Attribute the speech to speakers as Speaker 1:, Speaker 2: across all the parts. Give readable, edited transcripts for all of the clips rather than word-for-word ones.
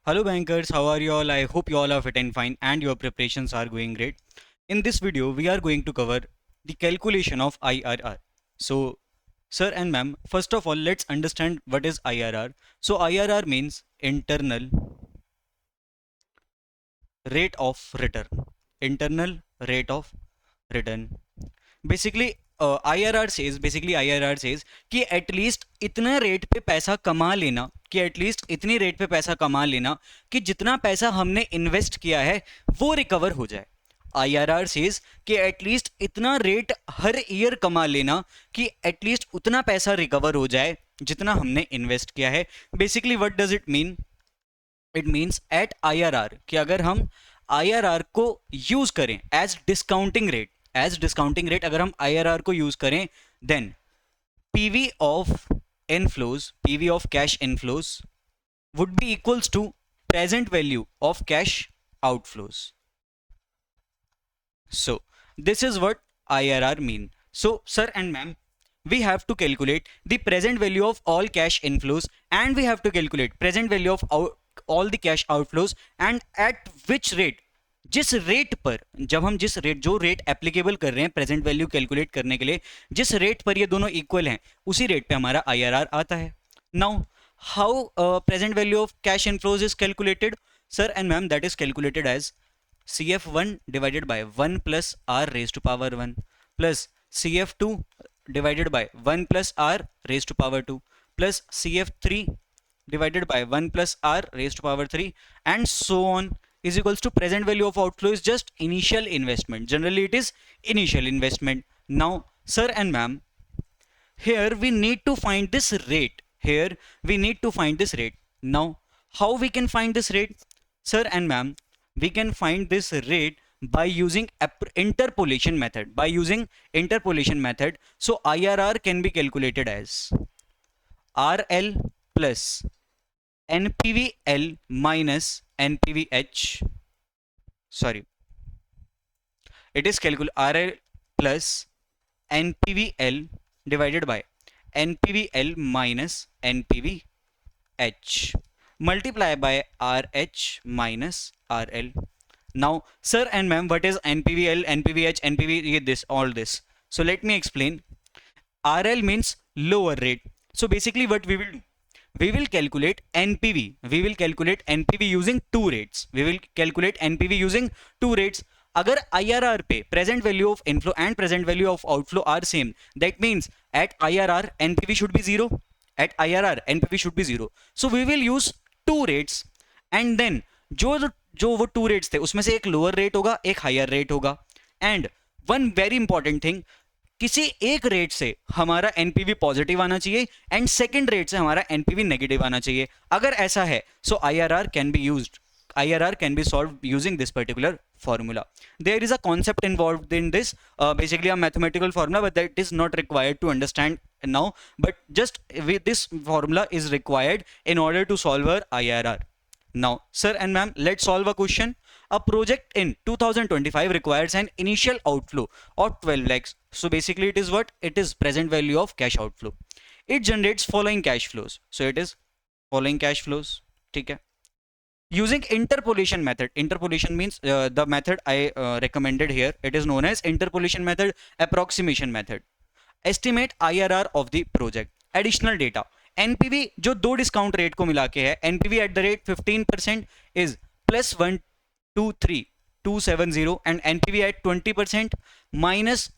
Speaker 1: Hello bankers, how are you all? I hope you all are fit and fine and your preparations are going great. In this video, we are going to cover the calculation of IRR. So, sir and ma'am, first of all, let's understand what is IRR. So, IRR means internal rate of return. Internal rate of return. IRR says कि at least इतना rate पे पैसा कमा लेना इतनी rate पे पैसा कमा लेना कि जितना पैसा हमने इन्वेस्ट किया है वो रिकवर हो जाए. IRR सेज कि एटलीस्ट इतना रेट हर ईयर कमा लेना कि एटलीस्ट उतना पैसा रिकवर हो जाए जितना हमने इन्वेस्ट किया है. Basically what does it mean? It means at IRR कि अगर हम IRR को यूज करें एज डिस्काउंटिंग रेट अगर हम IRR को यूज करें then PV of cash inflows would be equals to present value of cash outflows. So this is what IRR mean. So sir and ma'am, we have to calculate the present value of all cash inflows and we have to calculate present value of all the cash outflows and at which rate, जिस rate पर जब हम जो rate applicable कर रहे हैं present value calculate करने के लिए, जिस रेट पर ये दोनों इक्वल हैं उसी रेट पे हमारा IRR आता है. Now how present value of cash inflows is calculated? Sir and ma'am, that is calculated as CF1 divided by 1 plus R raised to power 1 plus CF2 divided by 1 plus R raised to power 2 plus CF3 divided by 1 plus R raised to power 3 and so on is equals to present value of outflow is just initial investment. Generally it is initial investment. Now sir and ma'am, here we need to find this rate. Now how we can find this rate? Sir and ma'am, we can find this rate by using interpolation method. So IRR can be calculated as RL plus NPVL minus NPVH. Sorry, it is RL plus NPVL divided by NPVL minus NPVH multiply by RH minus RL. Now sir and ma'am, what is NPVL, NPVH, NPV, all this? So let me explain. RL means lower rate. So basically what we will do, we will calculate NPV. Using two rates. अगर IRR पे present value of inflow and present value of outflow are same, that means at IRR NPV should be zero. So we will use two rates and then जो वो to rates थे उसमें से एक lower rate होगा, एक higher rate होगा. And one very important thing, किसी एक रेट से हमारा NPV पॉजिटिव आना चाहिए एंड सेकंड रेट से हमारा NPV नेगेटिव आना चाहिए. अगर ऐसा है सो IRR can be solved using this particular formula. There is a concept involved in this, basically a mathematical formula, but that is not required to understand now, but just this formula is required in order to solve our IRR. Now sir and ma'am, let's solve a question. A project in 2025 requires an initial outflow of 12 lakhs. So basically it is what? It is present value of cash outflow. It generates following cash flows. So it is following cash flows. ठीक है. Using interpolation method. Interpolation means the method I recommended here. It is known as interpolation method, approximation method. Estimate IRR of the project. Additional data. NPV जो दो discount rate को मिला के है, NPV at the rate 15% is plus 123,270 and NPV at 20% minus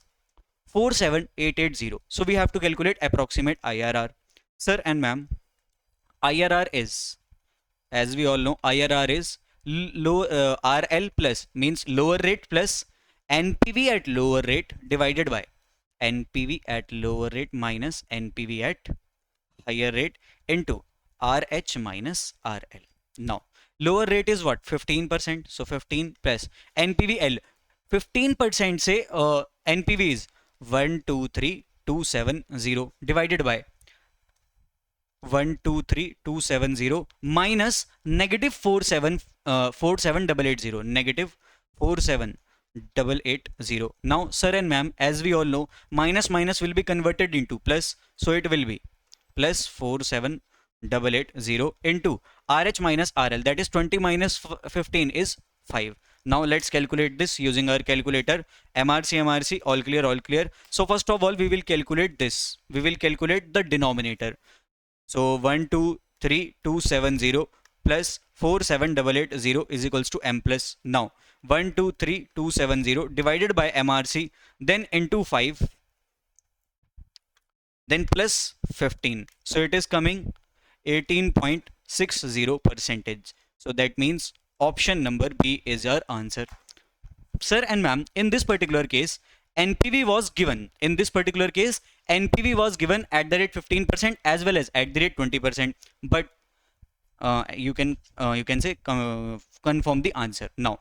Speaker 1: 47,880. So we have to calculate approximate IRR. Sir and ma'am, IRR is, as we all know, IRR is RL plus means lower rate plus NPV at lower rate divided by NPV at lower rate minus NPV at higher rate into RH minus RL. Now lower rate is what? 15%. So 15 plus NPVL. 15% से NPV is 123,270 divided by 123,270 minus negative 47,880. Negative 47,880. Now sir and ma'am, as we all know, minus will be converted into plus. So it will be plus 47 47880 into RH minus RL, that is 20 minus 15 is 5. Now let's calculate this using our calculator. MRC, all clear, all clear. So first of all, we will calculate this. We will calculate the denominator. So 123,270 plus 47880 is equals to M plus. Now 123,270 divided by MRC, then into 5, then plus 15. So it is coming 18.60 percentage. So that means option number B is your answer. Sir and ma'am, in this particular case, NPV was given. In this particular case, NPV was given at the rate 15% as well as at the rate 20%. But you can say confirm the answer. Now,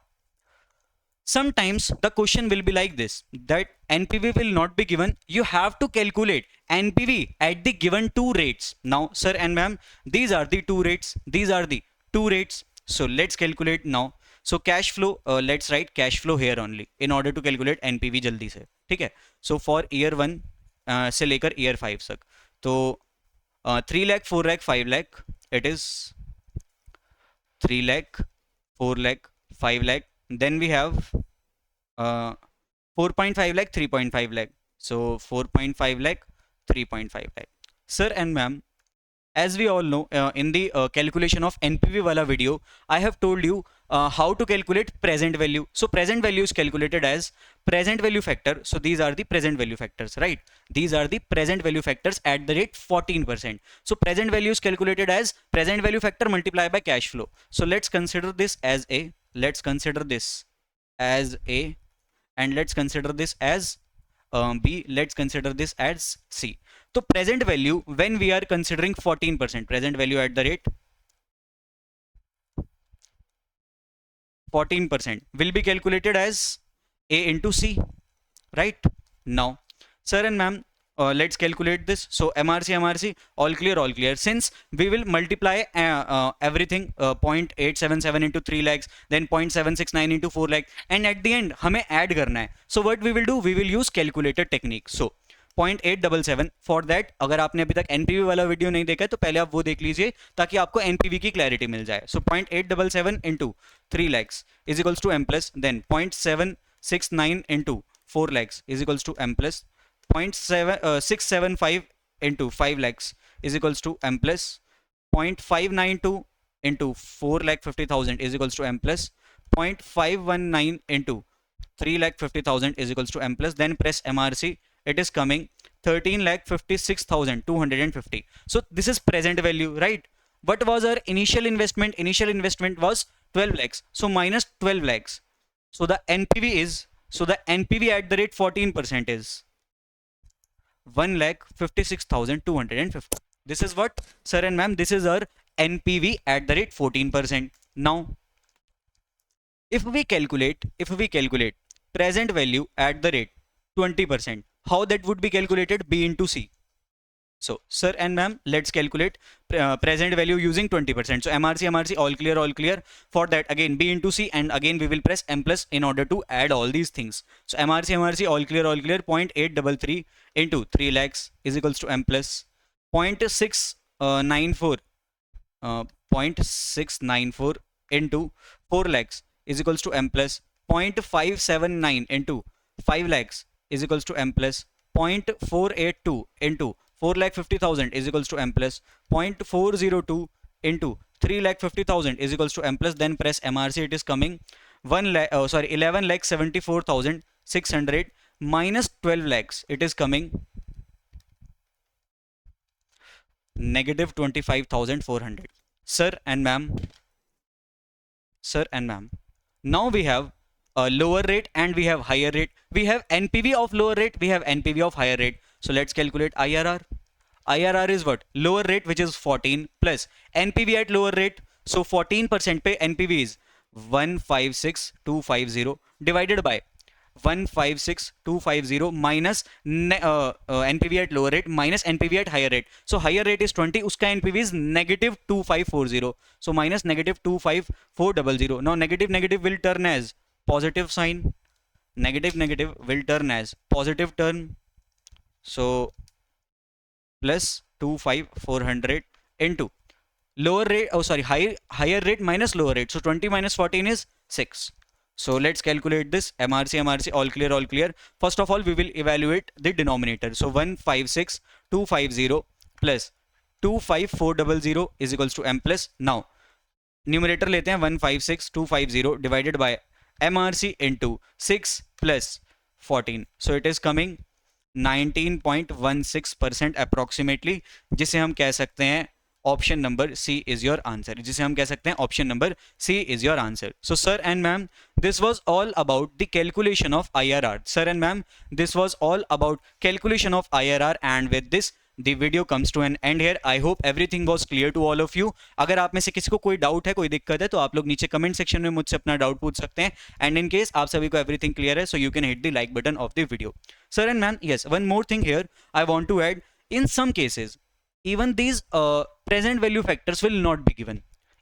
Speaker 1: sometimes the question will be like this, that NPV will not be given. You have to calculate NPV at the given two rates. Now, sir and ma'am, these are the two rates. These are the two rates. So let's calculate now. So cash flow, let's write cash flow here only in order to calculate NPV जल्दी से, ठीक है. So for year 1 से लेकर year 5 तक, तो 3 lakh, 4 lakh, 5 lakh, it is 3 lakh, 4 lakh, 5 lakh. Then we have 4.5 lakh, 3.5 lakh. So 4.5 lakh, 3.5 lakh. Sir and ma'am, as we all know, in the calculation of NPV wala video, I have told you how to calculate present value. So present value is calculated as present value factor. So these are the present value factors, right? These are the present value factors at the rate 14%. So present value is calculated as present value factor multiplied by cash flow. So let's consider this as A. Let's consider this as A, and let's consider this as B. Let's consider this as C. So present value, when we are considering 14%, present value at the rate 14% will be calculated as A into C, right? Now, sir and ma'am, let's calculate this. So MRC, all clear. Since we will multiply everything 0.877 into 3 lakhs, then 0.769 into 4 lakh, and at the end हमें add करना है. So what we will do, we will use calculator technique. So 0.877, for that अगर आपने अभी तक NPV वाला video नहीं देखा है तो पहले आप वो देख लीजिए ताकि आपको एनपीवी की क्लैरिटी मिल जाए. So 0.877 into 3 lakhs is equals to M plus, then 0.769 into 4 lakhs is equals to M plus, 0.675 into 5 lakhs is equals to M plus, 0.592 into 4,50,000 is equals to M plus, 0.519 into 3,50,000 is equals to M plus. Then press MRC. It is coming 13,56,250. So this is present value, right? What was our initial investment? Initial investment was 12 lakhs. So minus 12 lakhs. So the NPV is, so the NPV at the rate 14% is 1,56,250. This is what, sir and ma'am, this is our NPV at the rate 14%. Now, if we calculate present value at the rate 20%, how that would be calculated? B into C. So, sir and ma'am, let's calculate present value using 20%. So, MRC, all clear. For that, again, B into C, and again, we will press M plus in order to add all these things. So, MRC, all clear. 0.833 into 3 lakhs is equals to M plus. 0.694 into 4 lakhs is equals to M plus. 0.579 into 5 lakhs is equals to M plus. 0.482 into 4,50,000 is equals to M plus. 0.402 into 3,50,000 is equals to M plus. Then press MRC. It is coming 11,74,600 minus 12 lakhs. It is coming negative 25,400. Sir and ma'am, now we have a lower rate and we have higher rate. We have NPV of lower rate, we have NPV of higher rate. So let's calculate IRR. IRR is what? Lower rate, which is 14, plus NPV at lower rate. So 14% पे NPV is 156,250 divided by 156,250 minus NPV at lower rate minus NPV at higher rate. So higher rate is 20, uska NPV is negative 2540. So minus negative 25400. Now negative will turn as positive sign. Negative will turn as positive term. So plus 25,400 into lower rate, oh sorry, higher rate minus lower rate. So 20 minus 14 is 6. So let's calculate this. MRC, all clear, all clear. First of all, we will evaluate the denominator. So 156250 plus 25400 is equals to m plus. Now numerator लेते हैं 156250 divided by MRC into 6 plus 14. So it is coming 19.16% approximately, जिसे हम कह सकते हैं option number C is your answer, जिसे हम कह सकते हैं option number C is your answer. So sir and ma'am, this was all about the calculation of IRR. Sir and ma'am, this was all about calculation of IRR, and with this the video comes to an end here. I hope everything was clear to all of you. अगर आप में से किसी को कोई doubt है, कोई दिक्कत है, तो आप लोग नीचे कमेंट सेक्शन में मुझसे अपना डाउट पूछ सकते हैं. एंड इन केस आप सभी को एवरीथिंग क्लियर है, so you can hit the like button of the video. Sir and ma'am, yes, one more thing here I want to add. In some cases even these present value factors will not be given.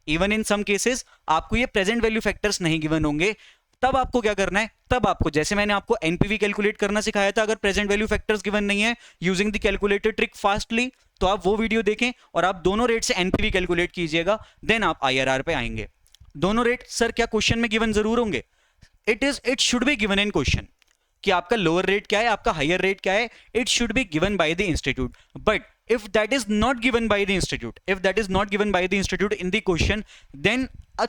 Speaker 1: even in some cases आपको ये present value factors नहीं given होंगे. तब आपको क्या करना है, तब आपको, जैसे मैंने आपको एनपीवी कैलकुलेट करना सिखाया था, अगर प्रेजेंट वैल्यू फैक्टर्स गिवन नहीं है, using the calculator trick fastly, तो आप वो वीडियो देखें और आप दोनों रेट से एनपीवी कैलकुलेट कीजिएगा, देन आप आईआरआर पे आएंगे. दोनों रेट सर क्या क्वेश्चन में गिवन जरूर होंगे? It should be given in question कि आपका लोअर रेट क्या है, आपका हायर रेट क्या है. It should be given by the institute. But if that is not given by the institute, if that is not given by the institute in the question, then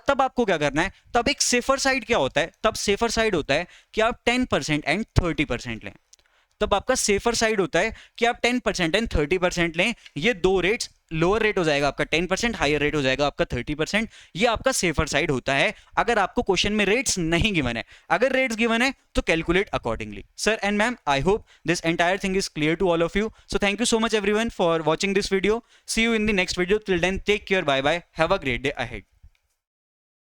Speaker 1: तब आपको क्या करना है, तब एक सेफर साइड क्या होता है, तब सेफर साइड होता है कि आप 10% एंड 30% लें. तब आपका सेफर साइड होता है कि आप 10% एंड 30% लें. ये दो रेट्स, लोअर रेट हो जाएगा आपका 10%, हायर रेट हो जाएगा आपका 30%. ये आपका सेफर साइड होता है अगर आपको क्वेश्चन में रेट्स नहीं गिवन है. अगर रेट्स गिवन है तो calculate accordingly. Sir and ma'am, I hope this entire thing is clear to all of you. So thank you so much everyone for watching this video. See you in the next video. Till then, take care, bye bye, have a great day ahead.